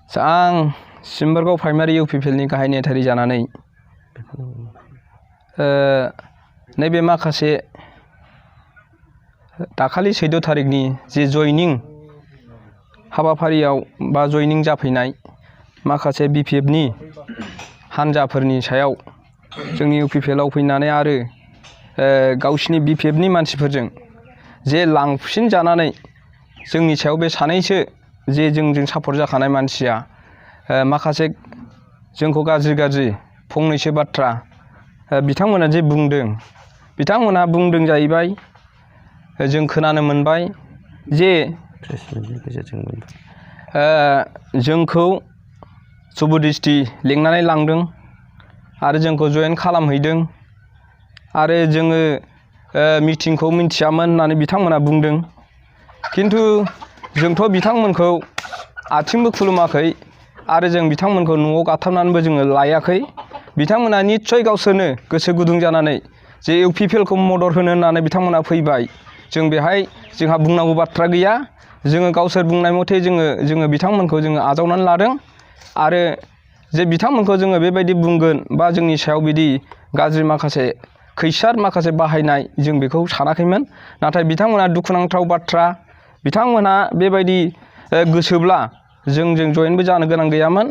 आं सिम्बोरगाव प्राइमारि इउपिपिएलनि गाहाय नेहाथारि जानानै नैबे माखासे दाखालि 14 थारिखनि जे जयनिं हाबाफारियाव बा जयनिं जाफैनाय माखासे बिपिएफनि हानजाफोरनि सायाव जोंनि इउपिपिएलआव फैनानै आरो गावसिनि बिपिएफनि मानसिफोरजों जे लांफिनजानानै जोंनि सायाव बे सानैसो जे जोंजों सापर्ट जाखानाय मानसिया माखासे जोंखौ गाज्रि फंनैसो बाथ्रा बिथांमोना जे बुंदों बिथांमोना बुंदों जाहैबाय जों खोनानो मोनबाय जे जोंखौ जबरदस्ति लेंनानै लांदों आरो जोंखौ जयेन खालामहैदों आरो जोङो मिटिंखौ मिथियामोन होननानै बिथांमोना बुंदों। किन्तु जोंथ' बिथांमोनखौ आथिंबो खुलुमाखै आरो जों बिथांमोनखौ न'आव गाथाबनानैबो जोङो लायाखै। बिथांमोना निस्सय गावसोरनो गोसो गुदुं जानानै जे इउपिपिएलखौ मदद होनो होननानै बिथांमोना फैबाय। जों बेहाय जोंहा बुंनांगौ बाथ्रा गैया। जोङो गावसोर बुंनाय मथे जोङो बिथांमोनखौ जोङो आजावनानै लादों आरो जे बिथांमोनखौ जोङो बेबायदि बुंगोन बा जोंनि सायाव बिदि गाज्रि माखासे खैसार माखासे बाहायनाय जों बेखौ सानाखैमोन। नाथाय बिथांमोना दुखुनांथाव बाथ्रा बिथांमोना बेबायदि गोसोब्ला जोंजों जयेनबो जानो गोनां गैयामोन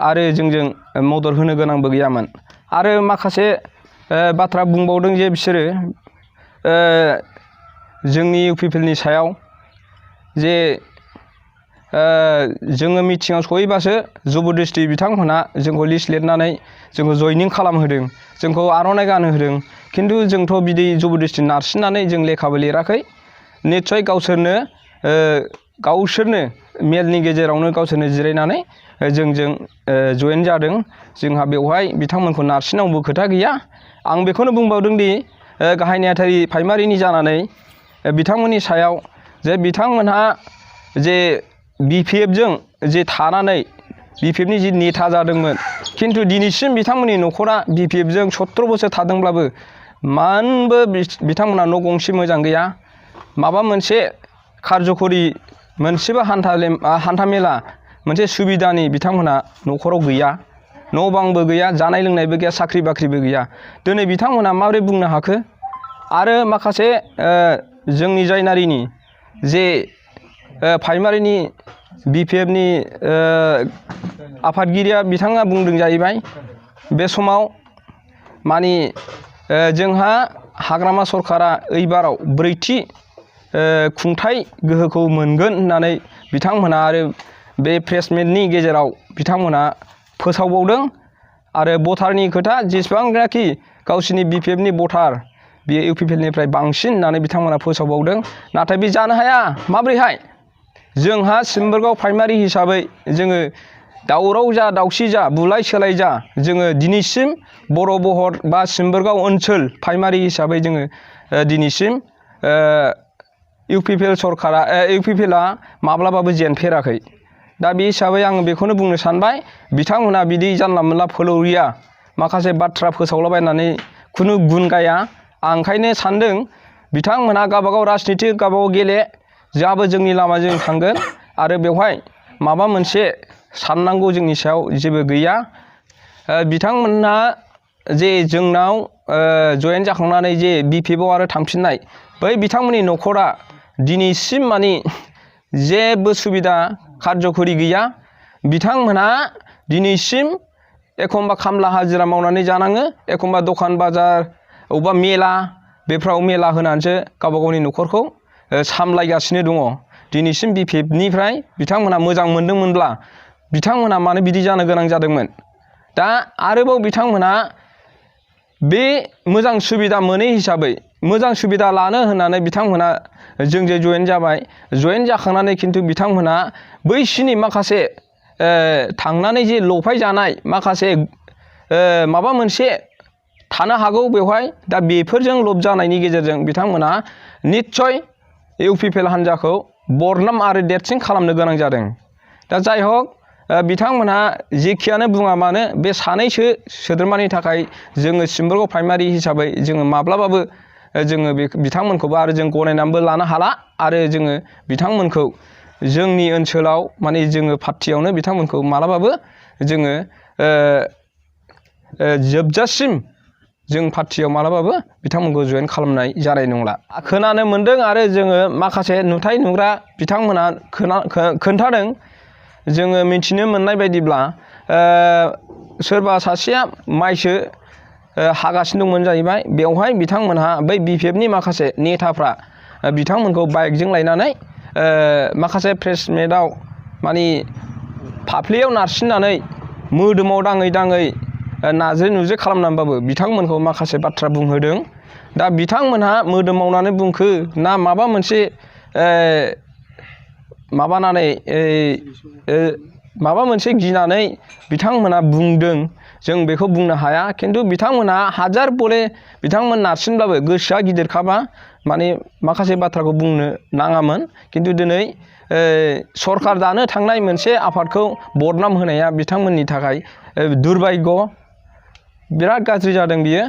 आरो जोंजों मदद होनो गोनांबो गैयामोन। आरो माखासे बाथ्रा बुंबावदों जे बिसोरो जोंनि इउपिपिएलनि सायाव जे जोङो मिटिङाव सहैबासो जबरदस्ति बिथांमोनहा जोंखौ लिस्ट लिरनानै जोंखौ जयनिं खालामहोदों, जोंखौ आर'नाइ गानहोदों। किन्तु जोंथ' बिदि जबरदस्ति नारसिननानै जों लेखाबो लिराखै। निस्सय गावसोरनो मेलनि गेजेरावनो गावसोरनो जिरायनानै जोंजों जयेन जादों। जोंहा बेवहाय बिथांमोनखौ नारसिननांगौबो खोथा गैया। आं बेखौनो बुंबावदों दि गाहाय नेहाथारि प्राइमारिनि जानानै बिथांमोननि सायाव जे बिथांमोनहा जे बिपिएफजों जे थानानै बिपिएफनि जि नेता जादोंमोन, किन्तु दिनैसिम बिथांमोननि न'खरा बिपिएफजों 17 बोसोर थादोंब्लाबो मानबो बिथांमोनहा न' गंसे मोजां गैया। माबा मोनसे कारज'खरि मोनसेबो हान्थामेला मोनसे सुबिदानि बिथांमोनहा न'खराव गैया। न' बांबो गैया, जानाय लोंनायबो गैया, साख्रि बाख्रिबो गैया। दिनै बिथांमोनहा माबोरै बुंनो हाखो? आरो माखासे जोंनि जायनारिनि जे प्राइमारिनि बिपिएफनि आफादगिरिया बिथाङा बुंदों जाहैबाय बे समाव मानि जोंहा हाग्रामा सरकारा एइबाराव 4थि खुंथाय गोहोखौ मोनगोन होननानै बिथांमोनहा आरो बे प्रेसमिटनि गेजेराव बिथांमोनहा फोसावबावदों। आरो भटारनि खोथा जेसेबांनाखि गावसिनि बिपिएफनि भटार बेयो इउपिपिएलनिफ्राय बांसिन होननानै बिथांमोना फोसावबावदों। नाथाय बे जानो हाया। माब्रैहाय? जोंहा सिम्बोरगाव प्राइमारि हिसाबै जोङो दावराव जा दावसि जा बुलाय सोलाय जा जोङो दिनैसिम बर' बहर बा सिम्बोरगाव ओनसोल प्राइमारि हिसाबै जोङो दिनैसिम इउपिपिएलआ माब्लाबाबो जेनफेराखै। दा बे हिसाबै आङो बेखौनो बुंनो सानबाय, बिथांमोनहा बिदि जानला मोनला फोलौरिया माखासे बाथ्रा फोसावलाबायनानै खुनु गुन गाया। आं ओंखायनो सानदों बिथांमोनहा गावबागाव राजनिति गावबागाव गेले, जोंहाबो जोंनि लामाजों थांगोन आरो बेवहाय माबा मोनसे साननांगौ जोंनि सायाव जेबो गैया। बिथांमोनहा जे जोंनाव जयेन जाखांनानै जे बिपिएफआव आरो थांफिननाय बै बिथांमोननि न'खरा दिनैसिम मानि जेबो सुबिदा कारज'खरि गैया। बिथांमोनहा दिनैसिम एखमबा खामला हाजिरा मावनानै जानाङो, एखमबा दखान बाजार अबेबा मेला बेफ्राव मेला होनानैसो गावबा गावनि न'खरखौ सामलायगासिनो दङ। दिनैसिम बिपिएफनिफ्राय बिथांमोनहा मोजां मोनदोंमोनब्ला बिथांमोनहा मानो बिदि जानो गोनां जादोंमोन? दा आरोबाव बिथांमोनहा बे मोजां सुबिदा मोनै हिसाबै मोजां सुबिदा लानो होननानै बिथांमोनहा जोंजों जयेन जाबाय। जयेन जाखांनानै किन्तु बिथांमोनहा बैसिनि माखासे थांनानै जे लफायजानाय माखासे माबा मोनसे थानो हागौ बेवहाय। दा बेफोरजों लब जानायनि गेजेरजों बिथांमोनहा निस्सय इउपिपिएल हान्जाखौ बरनाम आरो देरसिन खालामनो गोनां जादों। दा जाय हक बिथांमोनहा जेखियानो बुङा मानो बे सानैसो सोद्रोमानि थाखाय जोङो सिम्बोरगाव प्राइमारि हिसाबै जोङो माब्लाबाबो जोङो बिथांमोनखौबो आरो जों गनायनानैबो लानो हाला आरो जोङो बिथांमोनखौ जोंनि ओनसोलाव माने जोङो पार्टियावनो बिथांमोनखौ मालाबाबो जोङो जोबजासिम जों पार्टियाव मालाबाबो बिथांमोनखौ जइन खालामनाय जानाय नंला। खोनानो मोन्दों आरो जोङो माखासे नुथाय नुग्रा बिथांमोना खोन्थादों। जोङो मिथिनो मोननाय बायदिब्ला सोरबा सासेया माइसो हागासिनो दंमोन जाहैबाय। बेवहाय बिथांमोनहा बै BPFनि माखासे नेताफ्रा बिथांमोनखौ बाइकजों लायनानै माखासे प्रेस मिटआव माने फाफ्लियाव नारसिननानै मोदोमाव दाङै दाङै नाजे नुजे खालामनानैबाबो बिथांमोनखौ माखासे बाथ्रा बुंहोदों। दा बिथांमोनहा मोदोम मावनानै बुंखो ना माबा मोनसे माबा मोनसे गिनानै बिथांमोना बुंदों जों बेखौ बुंनो हाया। खिन्थु बिथांमोनहा हाजार बले बिथांमोन नारसिनब्लाबो गोसोआ गिदिरखाबा माने माखासे बाथ्राखौ बुंनो नाङामोन। खिन्थु दिनै सरखार दानो थांनाय मोनसे आफादखौ बदनाम होनाया बिथांमोननि थाखाय दुर्भाग्य, बिराद गाज्रि जादों बियो।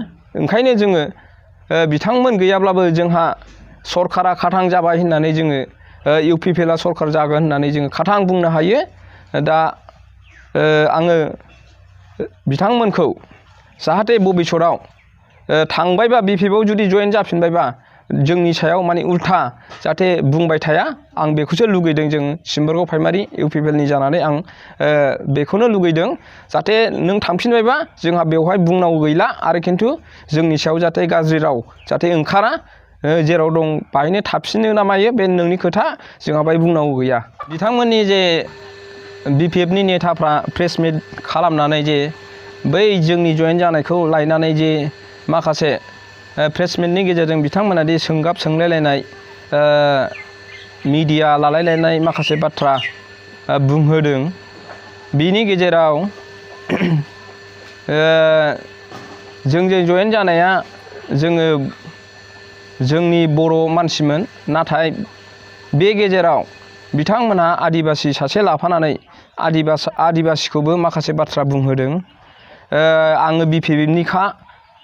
ओंखायनो जोङो बिथांमोन गैयाब्लाबो जोंहा सरकारा खाथां जाबाय होननानै जोङो UPPLआ सरकार जागोन होननानै जोङो खाथां बुंनो हायो। दा आङो बिथांमोनखौ जाहाथे भबिष्यतआव थांबायबा BPFआव जुदि जइन जाफिनबायबा जोंनि सायाव माने उल्था जाहाथे बुंबाय थाया, आं बेखौसो लुगैदों। जों सिम्बोरगाव प्राइमारि UPPLनि जानानै आं बेखौनो लुगैदों जाहाथे नों थांफिनबायबा जोंहा बेवहाय बुंनांगौ गैला। आरो खिन्थु जोंनि सायाव जाहाथे गाज्रि राव जाहाथे ओंखारा, जेराव दं बाहायनो थाफिनो ना मायो बे नोंनि खोथा, जोंहा बाहाय बुंनांगौ गैया। बिथांमोननि जे BPFनि नेताफ्रा प्रेस मिट खालामनानै जे बै जोंनि जइन जानायखौ लायनानै जे माखासे प्रेस मिटनि गेजेरजों बिथांमोना दि सोंगाब सोंलायलायनाय मिडिया लालायलायनाय माखासे बाथ्रा बुंहोदों। बिनि गेजेराव जोंजों जइन जानाया जोङो जोंनि बर' मानसिमोन, नाथाय बे गेजेराव बिथांमोनहा आदिबासि सासे लाफानानै आदिबासिखौबो माखासे बाथ्रा बुंहोदों। आङो BPFनिखा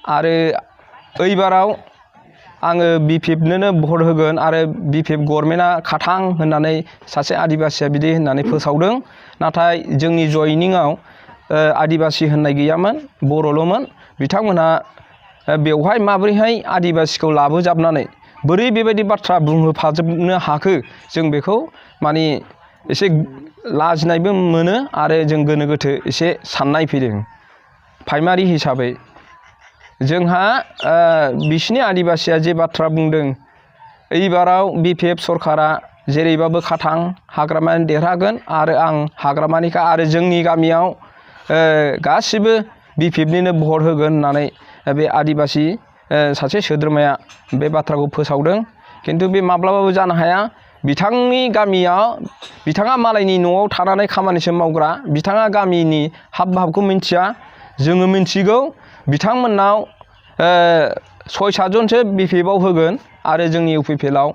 आरो ओइबाराव आङो BPFनोनो भट होगोन आरो BPF गभर्नमेन्टआ खाथां होननानै सासे आदिबासिया बिदि होननानै फोसावदों। नाथाय जोंनि जयनिंआव आदिबासि होननाय गैयामोन, बर'ल'मोन। बिथांमोनहा बेवहाय माबोरैहाय आदिबासिखौ लाबोजाबनानै बोरै बेबायदि बाथ्रा बुंहोफाजोबनो हाखो, जों बेखौ माने एसे लाजिनायबो मोनो आरो जों गोनो गोथो एसे साननाय फैदों। प्राइमारि हिसाबै जोंहा बिसिनि आदिबासिया जे बाथ्रा बुंदों, एइबाराव BPF सरकारा जेरैबाबो खाथां हाग्रामानि देरहागोन आरो आं हाग्रामानिखा आरो जोंनि गामियाव गासिबो BPFनिनो भट होगोन होननानै बे आदिबासि सासे सोद्रोमाया बे बाथ्राखौ फोसावदों। खिन्थु बे माब्लाबाबो जानो हाया। बिथांनि गामियाव बिथाङा मालायनि न'आव थानानै खामानिसो मावग्रा, बिथाङा गामिनि हाब भाबखौ मिन्थिया। जोङो मिन्थिगौ बिथांमोननाव 6-7 जनसो BPFआव होगोन आरो जोंनि UPPLआव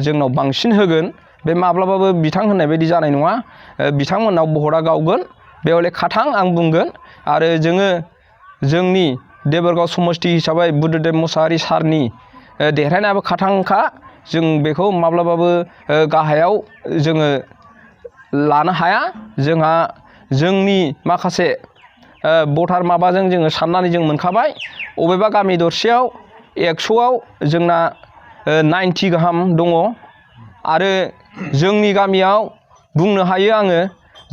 जोंनाव बांसिन होगोन। बे माब्लाबाबो बिथां होननाय बायदि जानाय नङा। बिथांमोननाव भटआ गावगोन, बेवले खाथां आं बुंगोन। आरो जोङो जोंनि देबोरगाव समस्ति हिसाबै बुद्धदेब मुसाहारि सारनि देरहानायाबो खाथांखा। जों बेखौ माब्लाबाबो गाहायाव जोङो लानो हाया। जोंहा जोंनि माखासे भटार माबाजों जोङो साननानै जों मोनखाबाय। अबेबा गामि दरसेयाव 100आव जोंना 90 गाहाम दङ। आरो जोंनि गामियाव बुंनो हायो आङो,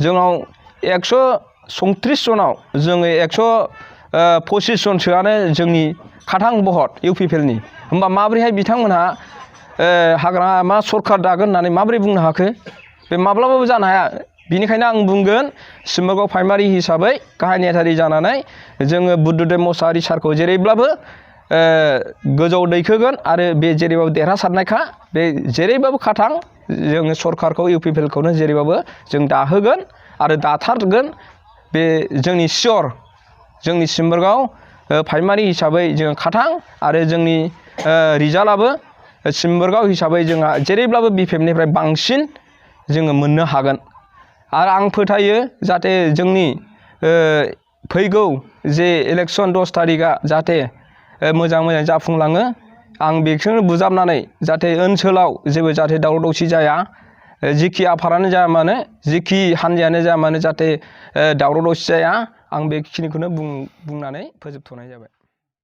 जोंनाव 137 जनाव जोङो 125 जनसोआनो जोंनि खाथां भट UPPLनि। होमबा माबोरैहाय बिथांमोनहा हाग्रामा सरकार दागोन होननानै माबोरै बुंनो हाखो? बे माब्लाबाबो जानो हाया। बिनिखायनो आं बुंगोन सिम्बोरगाव प्राइमारि हिसाबै गाहाय नेहाथारि जानानै जोङो बुद्धदेब मुसाहारि सारखौ जेरैब्लाबो गोजौआव दैखोगोन आरो बे जेरैबाबो देरहासारनायखा। बे जेरैबाबो खाथां जोङो सरकारखौ UPPLखौनो जेरैबाबो जों दाहोगोन आरो दाथारगोन। बे जोंनि सियर, जोंनि सिम्बोरगाव प्राइमारि हिसाबै जोङो खाथां आरो जोंनि रिजाल्टआबो सिम्बोरगाव हिसाबै जोंहा जेरैब्लाबो BPFनिफ्राय बांसिन जोङो मोननो हागोन। आरो आं फोथायो जाहाथे जोंनि फैगौ जे इलेक्सन 10 थारिखआ जाहाथे मोजां जाफुंलाङो। आं बेखौनो बुजाबनानै जाहाथे ओनसोलाव जेबो जाहाथे दावराव दावसि जाया, जिखि आफादानो जाया मानो जिखि हानजायानो जाया मानो जाहाथे दावराव दावसि जाया आं बेखिनिखौनो बुंनानै फोजोबथ'नाय जाबाय।